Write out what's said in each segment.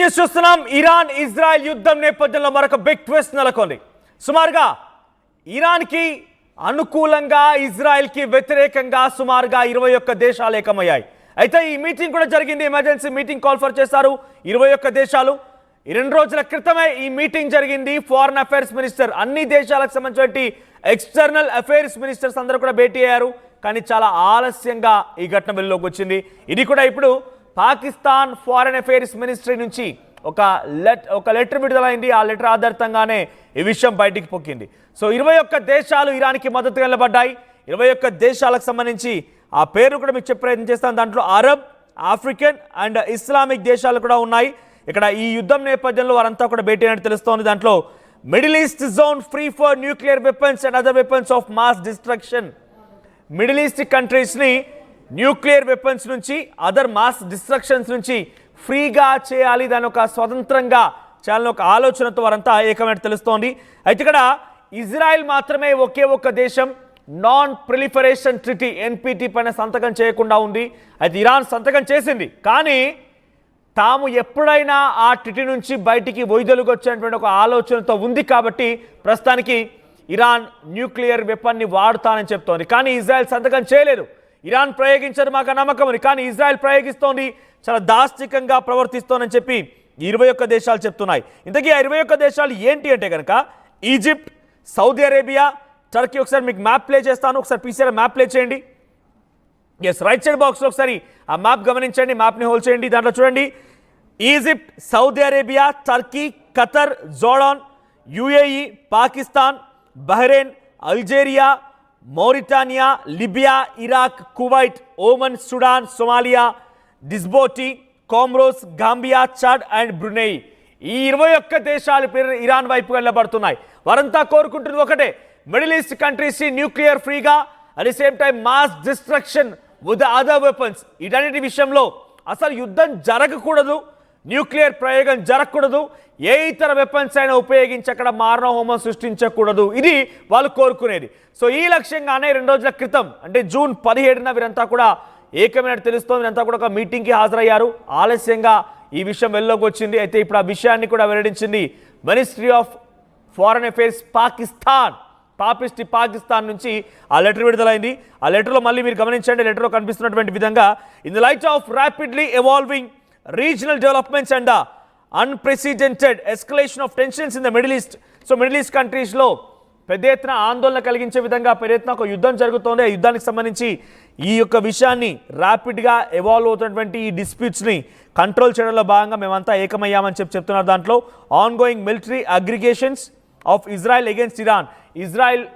News చూస్తున్నాం. Iran Israel యుద్ధం నేపథ్యంలో మరొక బిగ్ ట్విస్ట్ నెలకొంది. సుమారుగా ఇరాన్కి అనుకూలంగా ఇజ్రాయెల్కి వ్యతిరేకంగా సుమారుగా 21 దేశాలు ఏకమయ్యాయి. అయితే ఈ మీటింగ్ కూడా జరిగింది. ఎమర్జెన్సీ మీటింగ్ కాల్ చేశారు 21 దేశాలు. 2 రోజుల క్రితమే ఈ మీటింగ్ జరిగింది. ఫారెన్ అఫైర్స్ మినిస్టర్, అన్ని దేశాలకు సంబంధించిన ఎక్స్టర్నల్ అఫైర్స్ మినిస్టర్స్ అందరూ కూడా భేటీ అయ్యారు. కానీ చాలా ఆలస్యంగా ఈ ఘటన వెలుగులోకి వచ్చింది. ఇది కూడా ఇప్పుడు పాకిస్తాన్ ఫారెన్ అఫైర్స్ మినిస్ట్రీ నుంచి ఒక లెటర్ విడుదలైంది. ఆ లెటర్ ఆధారితంగానే ఈ విషయం బయటికి పొక్కింది. సో 21 దేశాలు ఇరాన్కి మద్దతుగా నిలబడ్డాయి. 21 దేశాలకు సంబంధించి ఆ పేరు కూడా మీకు చెప్పే ప్రయత్నం చేస్తాను. దాంట్లో అరబ్, ఆఫ్రికన్ అండ్ ఇస్లామిక్ దేశాలు కూడా ఉన్నాయి. ఇక్కడ ఈ యుద్ధం నేపథ్యంలో వారంతా కూడా భేటీ అయినట్టు తెలుస్తోంది. దాంట్లో middle east zone free for nuclear weapons and other weapons of mass destruction. Middle east కంట్రీస్ని న్యూక్లియర్ వెపన్స్ నుంచి, అదర్ మాస్ డిస్ట్రక్షన్స్ నుంచి ఫ్రీగా చేయాలి, దాని ఒక స్వతంత్రంగా చేయాలని ఒక ఆలోచనతో వారంతా ఏకమైనట్టు తెలుస్తోంది. అయితే ఇక్కడ ఇజ్రాయెల్ మాత్రమే ఒకే ఒక్క దేశం నాన్ ప్రిలిఫరేషన్ ట్రిటీ ఎన్పిటి పైన సంతకం చేయకుండా ఉంది. అయితే ఇరాన్ సంతకం చేసింది, కానీ తాము ఎప్పుడైనా ఆ ట్రిటీ నుంచి బయటికి వైదొలుగొచ్చేటువంటి ఒక ఆలోచనతో ఉంది. కాబట్టి ప్రస్తుతానికి ఇరాన్ న్యూక్లియర్ వెపన్ని వాడుతానని చెప్తోంది. కానీ ఇజ్రాయెల్ సంతకం చేయలేదు. ఇరాన్ ప్రయోగించదు మాకు నమ్మకం అని, కానీ ఇజ్రాయెల్ ప్రయోగిస్తోంది, చాలా దాష్టికంగా ప్రవర్తిస్తోందని చెప్పి 21 దేశాలు చెప్తున్నాయి. ఇంతకీ ఆ 21 దేశాలు ఏంటి అంటే కనుక ఈజిప్ట్, సౌదీ అరేబియా, టర్కీ. ఒకసారి మీకు మ్యాప్ ప్లే చేస్తాను, ఒకసారి పీసీఆర్ మ్యాప్ ప్లే చేయండి. ఎస్, రైట్ సైడ్ బాక్స్లో ఒకసారి ఆ మ్యాప్ గమనించండి, మ్యాప్ని హోల్డ్ చేయండి. దాంట్లో చూడండి Egypt, Saudi Arabia, Turkey, Qatar, Jordan, UAE, Pakistan, Bahrain, Algeria, Mauritania, Libya, Iraq, Kuwait, Oman, Sudan, Somalia, Djibouti, Comoros, Gambia, Chad and Brunei. ఈ 21 దేశాలు ఇరాన్ వైపు వెళ్ళబడుతున్నాయి. వారంతా కోరుకుంటుంది ఒకటే, మిడిల్ ఈస్ట్ కంట్రీస్ న్యూక్లియర్ ఫ్రీగా, at the same time mass destruction with other weapons. ఇటన్నిటి విషయంలో అసలు యుద్ధం జరగకూడదు, న్యూక్లియర్ ప్రయోగం జరగకూడదు, ఏ ఇతర వెపన్స్ అయినా ఉపయోగించి అక్కడ మారణ హోమం సృష్టించకూడదు. ఇది వాళ్ళు కోరుకునేది. సో ఈ లక్ష్యంగానే 2 రోజుల క్రితం అంటే జూన్ 17న వీరంతా కూడా ఏకమైనట్టు తెలుస్తోంది. వీరంతా కూడా ఒక మీటింగ్కి హాజరయ్యారు. ఆలస్యంగా ఈ విషయం వెల్లోకి వచ్చింది. అయితే ఇప్పుడు ఆ విషయాన్ని కూడా వెల్లడించింది ministry of foreign affairs Pakistan. పాపిస్టి పాకిస్తాన్ నుంచి ఆ లెటర్ విడుదలైంది. ఆ లెటర్లో మళ్ళీ మీరు గమనించండి, లెటర్లో కనిపిస్తున్నటువంటి విధంగా in the light of rapidly evolving regional developments and the unprecedented escalation of tensions in the Middle East. So middle east కంట్రీస్లో పెద్ద ఎత్తున ఆందోళన కలిగించే విధంగా పెద్ద ఎత్తున ఒక యుద్ధం జరుగుతోంది. ఆ యుద్ధానికి సంబంధించి ఈ యొక్క విషయాన్ని ర్యాపిడ్గా ఎవాల్వ్ అవుతున్నటువంటి ఈ డిస్ప్యూట్స్ని కంట్రోల్ చేయడంలో భాగంగా మేమంతా ఏకమయ్యామని చెప్తున్నారు. దాంట్లో on going military aggregations of Israel against Iran. Israel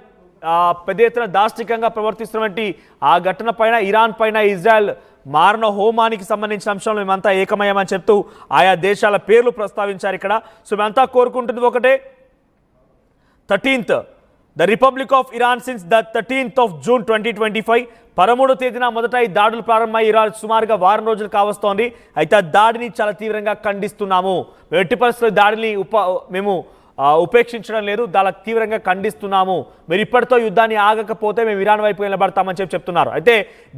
పెద్ద ఎత్తున దాష్టికంగా ప్రవర్తిస్తున్నటువంటి ఆ ఘటన పైన, ఇరాన్ పైన ఇజ్రాయెల్ మారణ హోమానికి సంబంధించిన అంశంలో మేమంతా ఏకమయ్యామని చెప్తూ ఆయా దేశాల పేర్లు ప్రస్తావించారు ఇక్కడ. సో మేమంతా కోరుకుంటుంది ఒకటే, 13th the republic of Iran since the 13th of June 2025. 13వ తేదీన మొదట ఈ దాడులు ప్రారంభమై ఇరాన్ సుమారుగా వారం రోజులు కావస్తోంది. అయితే ఆ దాడిని చాలా తీవ్రంగా ఖండిస్తున్నాము. ఎట్టి పరిస్థితుల్లో దాడిని మేము ఉపేక్షించడం లేదు, దాన్ని తీవ్రంగా ఖండిస్తున్నాము. మీరు ఇప్పటితో యుద్ధాన్ని ఆగకపోతే మేము ఇరాన్ వైపు నిలబడతామని చెప్తున్నారు. అయితే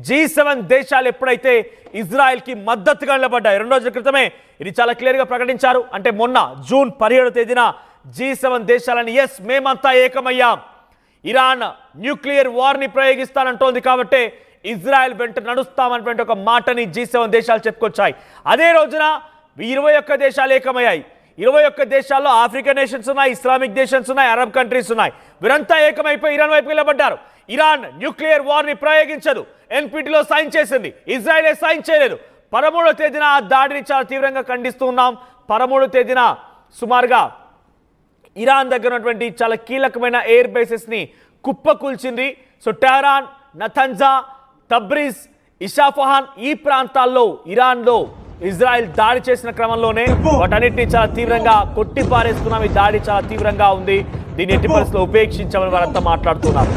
G7 దేశాలు ఎప్పుడైతే ఇజ్రాయెల్కి మద్దతుగా నిలబడ్డాయి, 2 రోజుల క్రితమే ఇది చాలా క్లియర్గా ప్రకటించారు. అంటే మొన్న జూన్ 17వ తేదీన G7 దేశాలని ఎస్ మేమంతా ఏకమయ్యాం, ఇరాన్ న్యూక్లియర్ వార్ని ప్రయోగిస్తానంటోంది కాబట్టి ఇజ్రాయెల్ వెంట నడుస్తామన్నటువంటి ఒక మాటని G7 దేశాలు చెప్పుకొచ్చాయి. అదే రోజున 21 దేశాలు ఏకమయ్యాయి. 21 దేశాల్లో ఆఫ్రికన్ నేషన్స్ ఉన్నాయి, ఇస్లామిక్ నేషన్స్ ఉన్నాయి, అరబ్ కంట్రీస్ ఉన్నాయి. వీరంతా ఏకమైపోయి ఇరాన్ వైపు నిలబడ్డారు. ఇరాన్ న్యూక్లియర్ వార్ని ప్రయోగించదు, ఎన్పిటిలో సైన్ చేసింది, ఇజ్రాయెలే సైన్ చేయలేదు. 13వ తేదీన ఆ దాడిని చాలా తీవ్రంగా ఖండిస్తూ ఉన్నాం. 13వ తేదీన సుమారుగా ఇరాన్ దగ్గర ఉన్నటువంటి చాలా కీలకమైన ఎయిర్ బేసెస్ని కుప్పకూల్చింది. సో టెహరాన్, నతన్జా, తబ్రిజ్, ఇషాఫహాన్ ఈ ప్రాంతాల్లో ఇరాన్లో ఇజ్రాయెల్ దాడి చేసిన క్రమంలోనే వాటన్నిటిని చాలా తీవ్రంగా కొట్టిపారేస్తున్నాం. ఈ దాడి చాలా తీవ్రంగా ఉంది, దీన్ని ఎట్టి పరిస్థితుల్లో ఉపేక్షించామని వారంతా మాట్లాడుతున్నారు.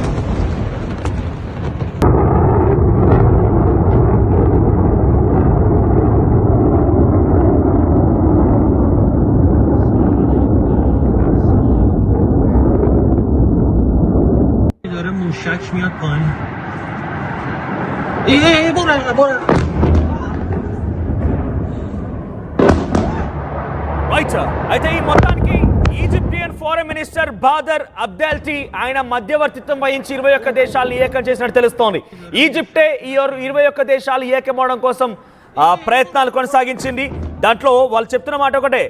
రైట్. అయితే ఈ మొత్తానికి ఈజిప్షియన్ ఫారెన్ మినిస్టర్ బాదర్ అబ్దెల్టీ ఆయన మధ్యవర్తిత్వం వహించి 21 దేశాలను ఏకం చేసినట్టు తెలుస్తోంది. ఈజిప్టే ఈ 21 దేశాలు ఏకమవడం కోసం ప్రయత్నాలు కొనసాగించింది. దాంట్లో వాళ్ళు చెప్తున్న మాట ఒకటే,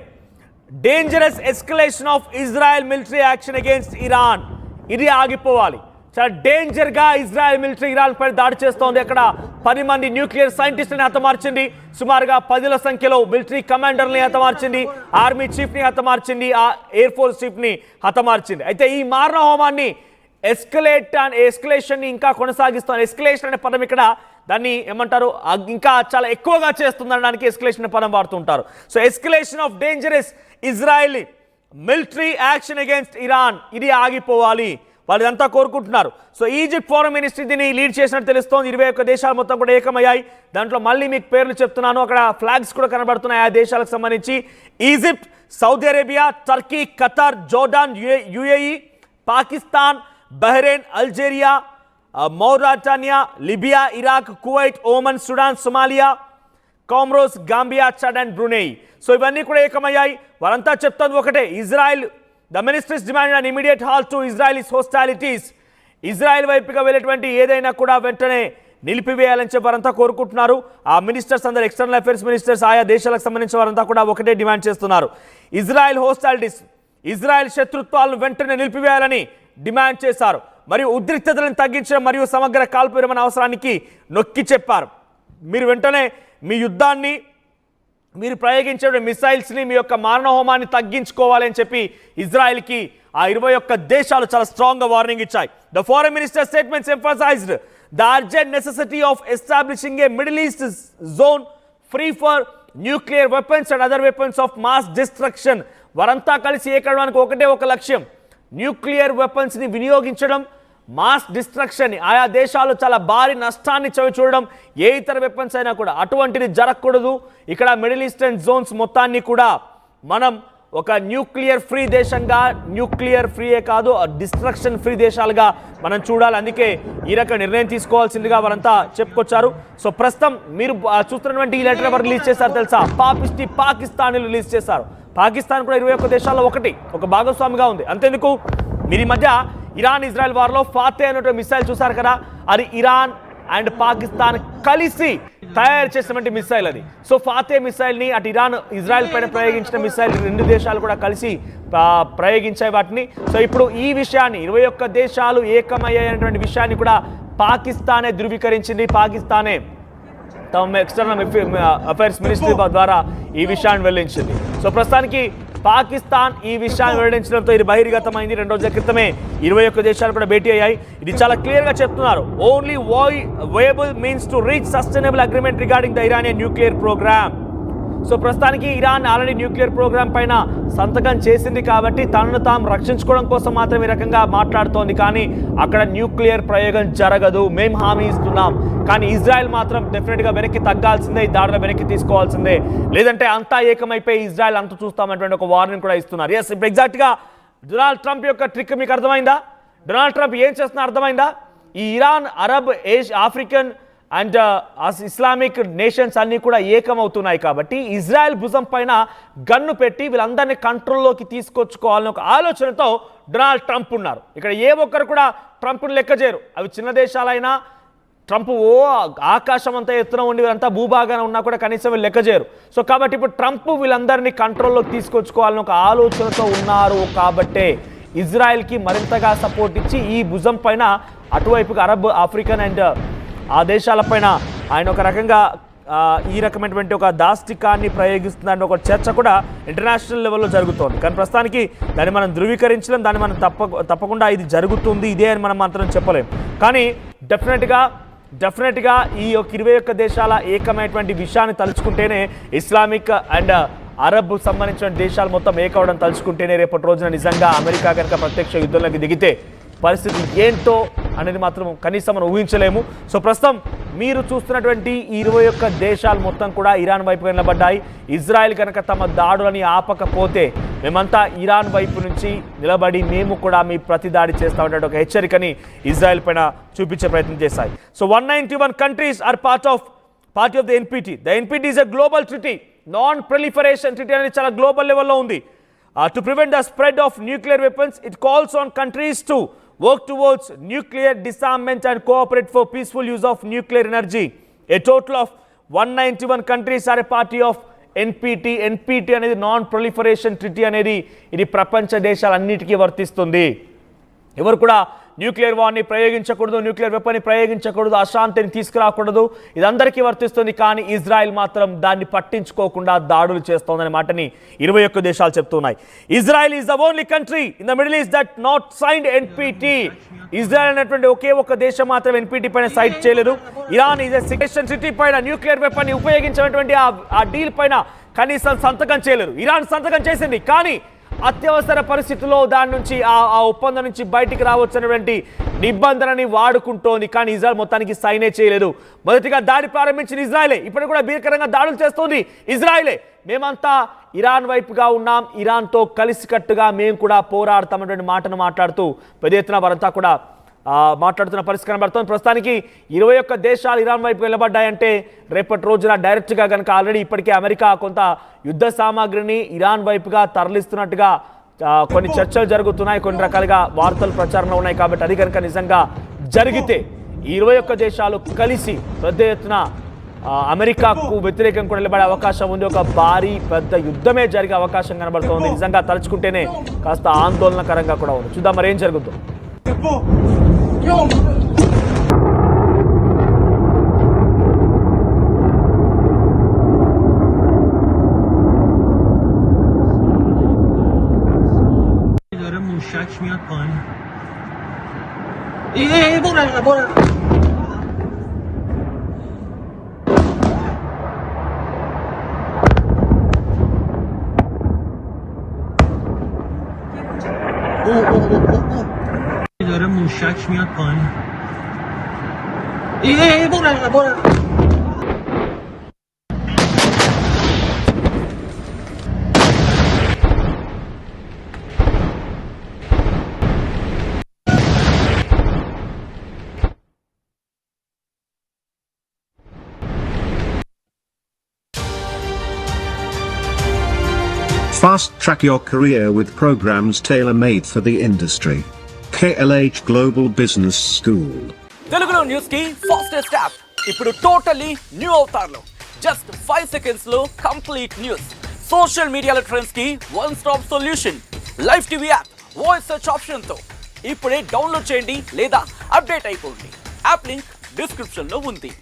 dangerous escalation of Israel military action against Iran. ఇది ఆగిపోవాలి. చాలా డేంజర్గా ఇజ్రాయెల్ మిలిటరీ ఇరాన్ పై దాడి చేస్తోంది. అక్కడ 10 మంది న్యూక్లియర్ సైంటిస్టుని హతమార్చింది. సుమారుగా 10ల సంఖ్యలో మిలిటరీ కమాండర్ని హతమార్చింది, ఆర్మీ చీఫ్ని హతమార్చింది, ఎయిర్ ఫోర్స్ చీఫ్ని హతమార్చింది. అయితే ఈ మారణ హోమాన్ని ఎస్కలేషన్ని ఇంకా కొనసాగిస్తోంది. ఎస్కలేషన్ అనే పదం ఇక్కడ దాన్ని ఏమంటారు, ఇంకా చాలా ఎక్కువగా చేస్తుంది అనడానికి ఎస్కలేషన్ అనే పదం వాడుతుంటారు. So escalation of dangerous Israeli military action against Iran, ఇది ఆగిపోవాలి, వాళ్ళు ఇదంతా కోరుకుంటున్నారు. సో ఈజిప్ట్ ఫారెన్ మినిస్ట్రీ దీన్ని లీడ్ చేసినట్టు తెలుస్తోంది. 21 దేశాలు మొత్తం కూడా ఏకమయ్యాయి. దాంట్లో మళ్ళీ మీకు పేర్లు చెప్తున్నాను, అక్కడ ఫ్లాగ్స్ కూడా కనబడుతున్నాయి ఆ దేశాలకు సంబంధించి. Egypt, Saudi Arabia, Turkey, Qatar, Jordan, UAE, Pakistan, Bahrain, Algeria, Mauritania, Libya, Iraq, Kuwait, Oman, Sudan, Somalia, Comoros, Gambia, Chad and Brunei. So ఇవన్నీ కూడా ఏకమయ్యాయి. వారంతా చెప్తుంది ఒకటే, Israel the ministries demand an immediate halt to Israelis hostilities. Israel వైపుగా వెళ్ళేటువంటి ఏదైనా కూడా వెంటనే నిలిపివేయాలని చెప్పి వారంతా కోరుకుంటున్నారు. ఆ మినిస్టర్స్ అందరూ, ఎక్స్టర్నల్ అఫేర్స్ మినిస్టర్స్ ఆయా దేశాలకు సంబంధించిన వారంతా కూడా ఒకటే డిమాండ్ చేస్తున్నారు. ఇజ్రాయెల్ హోస్టాలిటీస్, ఇజ్రాయెల్ శత్రుత్వాలను వెంటనే నిలిపివేయాలని డిమాండ్ చేశారు. మరియు ఉద్రిక్తతలను తగ్గించడం మరియు సమగ్ర కాల్పు విరమణ అవసరానికి నొక్కి చెప్పారు. మీరు వెంటనే మీ యుద్ధాన్ని, మీరు ప్రయోగించే మిసైల్స్ని, మీ యొక్క మారణ హోమాన్ని తగ్గించుకోవాలని చెప్పి ఇజ్రాయెల్కి ఆ 21 దేశాలు చాలా స్ట్రాంగ్గా వార్నింగ్ ఇచ్చాయి. The foreign minister statements emphasised the urgent necessity of establishing a middle east zone free for nuclear weapons and other weapons of mass destruction. వారంతా కలిసి ఏకడానికి ఒకటే ఒక లక్ష్యం, న్యూక్లియర్ వెపన్స్ని వినియోగించడం, మాస్ డిస్ట్రక్షన్, ఆయా దేశాలు చాలా భారీ నష్టాన్ని చవి చూడడం, ఏ ఇతర వెపన్స్ అయినా కూడా అటువంటిది జరగకూడదు. ఇక్కడ మిడిల్ ఈస్టర్న్ జోన్స్ మొత్తాన్ని కూడా మనం ఒక న్యూక్లియర్ ఫ్రీ దేశంగా, న్యూక్లియర్ ఫ్రీయే కాదు డిస్ట్రక్షన్ ఫ్రీ దేశాలుగా మనం చూడాలి. అందుకే ఈ రకం నిర్ణయం తీసుకోవాల్సిందిగా వారంతా చెప్పుకొచ్చారు. సో ప్రస్తుతం మీరు చూస్తున్నటువంటి ఈ లెటర్ ఎవరు రిలీజ్ చేశారు తెలుసా? పాకిస్తాన్ రిలీజ్ చేశారు. పాకిస్తాన్ కూడా 21 దేశాల్లో ఒక భాగస్వామిగా ఉంది. అంతేందుకు మీరు ఈ మధ్య ఇరాన్ ఇజ్రాయెల్ వార్లో ఫాతే అనేటువంటి మిసైల్ చూసారు కదా, అది ఇరాన్ అండ్ పాకిస్తాన్ కలిసి తయారు చేసినటువంటి మిసైల్ అది. సో ఫాతే మిసైల్ని అటు ఇరాన్ ఇజ్రాయెల్ పైన ప్రయోగించిన మిసైల్ 2 దేశాలు కూడా కలిసి ప్రయోగించాయి వాటిని. సో ఇప్పుడు ఈ విషయాన్ని 21 దేశాలు ఏకమయ్యాయనేటువంటి విషయాన్ని కూడా పాకిస్తానే ధృవీకరించింది. పాకిస్తానే తమ ఎక్స్టర్నల్ అఫైర్స్ మినిస్ట్రీ ద్వారా ఈ విషయాన్ని వెల్లడించింది. సో ప్రస్తుతానికి పాకిస్తాన్ ఈ విషయాన్ని వెల్లడించడంతో ఇది బహిర్గతమైంది. 2 రోజుల క్రితమే 21 దేశాలు కూడా భేటీ అయ్యాయి. ఇది చాలా క్లియర్గా చెప్తున్నారు, only viable means to reach sustainable agreement regarding the Iranian nuclear programme. So ప్రస్తుతానికి ఇరాన్ ఆల్రెడీ న్యూక్లియర్ ప్రోగ్రామ్ పైన సంతకం చేసింది కాబట్టి తనను తాము రక్షించుకోవడం కోసం మాత్రం ఈ రకంగా మాట్లాడుతోంది. కానీ అక్కడ న్యూక్లియర్ ప్రయోగం జరగదు, మేము హామీ ఇస్తున్నాం. కానీ ఇజ్రాయెల్ మాత్రం డెఫినెట్గా వెనక్కి తగ్గాల్సిందే, ఈ దాడిలో వెనక్కి తీసుకోవాల్సిందే, లేదంటే అంతా ఏకమైపోయి ఇజ్రాయెల్ అంత చూస్తామనేటువంటి ఒక వార్నింగ్ కూడా ఇస్తున్నారు. ఎస్, ఇప్పుడు ఎగ్జాక్ట్గా డొనాల్డ్ ట్రంప్ యొక్క ట్రిక్ మీకు అర్థమైందా? డొనాల్డ్ ట్రంప్ ఏం చేస్తున్నా అర్థమైందా? ఈ Iran, Arab, African and Islamic nations అన్నీ కూడా ఏకమవుతున్నాయి కాబట్టి ఇజ్రాయెల్ భుజం పైన గన్ను పెట్టి వీళ్ళందరినీ కంట్రోల్లోకి తీసుకొచ్చుకోవాలని ఒక ఆలోచనతో డొనాల్డ్ ట్రంప్ ఉన్నారు. ఇక్కడ ఏ ఒక్కరు కూడా ట్రంప్ను లెక్క చేయరు. అవి చిన్న దేశాలైనా ట్రంప్ ఆకాశం అంతా ఎత్తున ఉండి వీళ్ళంతా భూభాగాన ఉన్నా కూడా కనీసం వీళ్ళు లెక్క చేయరు. సో కాబట్టి ఇప్పుడు ట్రంప్ వీళ్ళందరినీ కంట్రోల్లోకి తీసుకొచ్చుకోవాలని ఒక ఆలోచనతో ఉన్నారు. కాబట్టే ఇజ్రాయెల్కి మరింతగా సపోర్ట్ ఇచ్చి ఈ భుజం పైన అటువైపుగా అరబ్, ఆఫ్రికన్ అండ్ ఆ దేశాలపైన ఆయన ఒక రకంగా ఈ రకమైనటువంటి ఒక దాష్టికాన్ని ప్రయోగిస్తుందని ఒక చర్చ కూడా ఇంటర్నేషనల్ లెవెల్లో జరుగుతోంది. కానీ ప్రస్తుతానికి దాన్ని మనం ధృవీకరించలేం, దాన్ని మనం తప్పకుండా ఇది జరుగుతుంది ఇదే అని మనం మాత్రం చెప్పలేం. కానీ డెఫినెట్గా ఈ 21 దేశాల ఏకమైనటువంటి విషయాన్ని తలుచుకుంటేనే, ఇస్లామిక్ అండ్ అరబ్ సంబంధించిన దేశాలు మొత్తం ఏకవడం తలుచుకుంటేనే రేపటి రోజున నిజంగా అమెరికా కనుక ప్రత్యక్ష యుద్ధంలోకి దిగితే పరిస్థితి ఏంటో అనేది మాత్రం కనీసం మనం ఊహించలేము. సో ప్రస్తుతం మీరు చూస్తున్నటువంటి ఈ 21 దేశాలు మొత్తం కూడా ఇరాన్ వైపు నిలబడ్డాయి. ఇజ్రాయెల్ కనుక తమ దాడులని ఆపకపోతే మేమంతా ఇరాన్ వైపు నుంచి నిలబడి మేము కూడా మీ ప్రతి దాడి చేస్తామనే ఒక హెచ్చరికని ఇజ్రాయెల్ పైన చూపించే ప్రయత్నం చేశాయి. So 191 countries are part of the NPT. The NPT is a global treaty non proliferation treaty అనేది చాలా గ్లోబల్ లెవెల్లో ఉంది. To prevent the spread of nuclear weapons, it calls on countries to work towards nuclear disarmament and cooperate for peaceful use of nuclear energy. A total of 191 countries are a party of NPT. NPT అనేది non proliferation treaty అనేది ఇది ప్రపంచ దేశాలన్నిటికీ వర్తిస్తుంది. ఎవరు కూడా nuclear వార్ని ప్రయోగించకూడదు, nuclear వెపన్ని ప్రయోగించకూడదు, అశాంతిని తీసుకురాకూడదు, ఇది అందరికీ వర్తిస్తుంది. కానీ ఇజ్రాయెల్ మాత్రం దాన్ని పట్టించుకోకుండా దాడులు చేస్తోందనే మాటని 21 దేశాలు చెప్తున్నాయి. Israel is the only country in the middle east that not signed NPT. Israel అనేటువంటి ఒకే ఒక దేశం మాత్రం ఎన్పిటి పైన సైన్ చేయలేదు. ఇరాన్ ఈజ్ సెక్షన్ సిటీ పైన న్యూక్లియర్ వెపన్ని ఉపయోగించేటువంటి ఆ డీల్ పైన కనీసం సంతకం చేయలేరు. ఇరాన్ సంతకం చేసింది, కానీ అత్యవసర పరిస్థితుల్లో దాని నుంచి ఆ ఒప్పందం నుంచి బయటికి రావచ్చు అనేటువంటి నిబంధనని వాడుకుంటోంది. కానీ ఇజ్రాయెల్ మొత్తానికి సైనే చేయలేదు. మొదటిగా దాడి ప్రారంభించిన ఇజ్రాయెలే, ఇప్పుడు కూడా భీకరంగా దాడులు చేస్తోంది ఇజ్రాయెలే. మేమంతా ఇరాన్ వైపుగా ఉన్నాం, ఇరాన్తో కలిసికట్టుగా మేము కూడా పోరాడతామనేటువంటి మాటను మాట్లాడుతూ పెద్ద ఎత్తున వారంతా కూడా మాట్లాడుతున్న పరిస్థితి కనబడుతుంది. ప్రస్తుతానికి 21 దేశాలు ఇరాన్ వైపు నిలబడ్డాయంటే రేపటి రోజున డైరెక్ట్గా కనుక ఆల్రెడీ ఇప్పటికే అమెరికా కొంత యుద్ధ సామాగ్రిని ఇరాన్ వైపుగా తరలిస్తున్నట్టుగా కొన్ని చర్చలు జరుగుతున్నాయి, కొన్ని రకాలుగా వార్తలు ప్రచారంలో ఉన్నాయి. కాబట్టి అది కనుక నిజంగా జరిగితే 21 దేశాలు కలిసి పెద్ద ఎత్తున అమెరికాకు వ్యతిరేకం కూడా నిలబడే అవకాశం ఉంది. ఒక భారీ పెద్ద యుద్ధమే జరిగే అవకాశం కనబడుతోంది. నిజంగా తలుచుకుంటేనే కాస్త ఆందోళనకరంగా కూడా ఉంది. చూద్దాం మరి ఏం జరుగుతుందో. داره موشک میاد پایین. برو داره موشک میاد پایین. برو Fast track your career with programs tailor-made for the industry. KLH Global Business School. తెలుగులో న్యూస్ కి ఫాస్టెస్ట్ యాప్ ఇప్పుడు టోటల్లీ న్యూ అవతార్లో జస్ట్ 5 సెకండ్స్ లో కంప్లీట్ న్యూస్, సోషల్ మీడియాలో ట్రెండ్స్ కి one stop solution, live TV app, voice search option తో ఇప్పుడే download చేయండి లేదా అప్డేట్ అయిపోండి. యాప్ లింక్ డిస్క్రిప్షన్ లో ఉంది.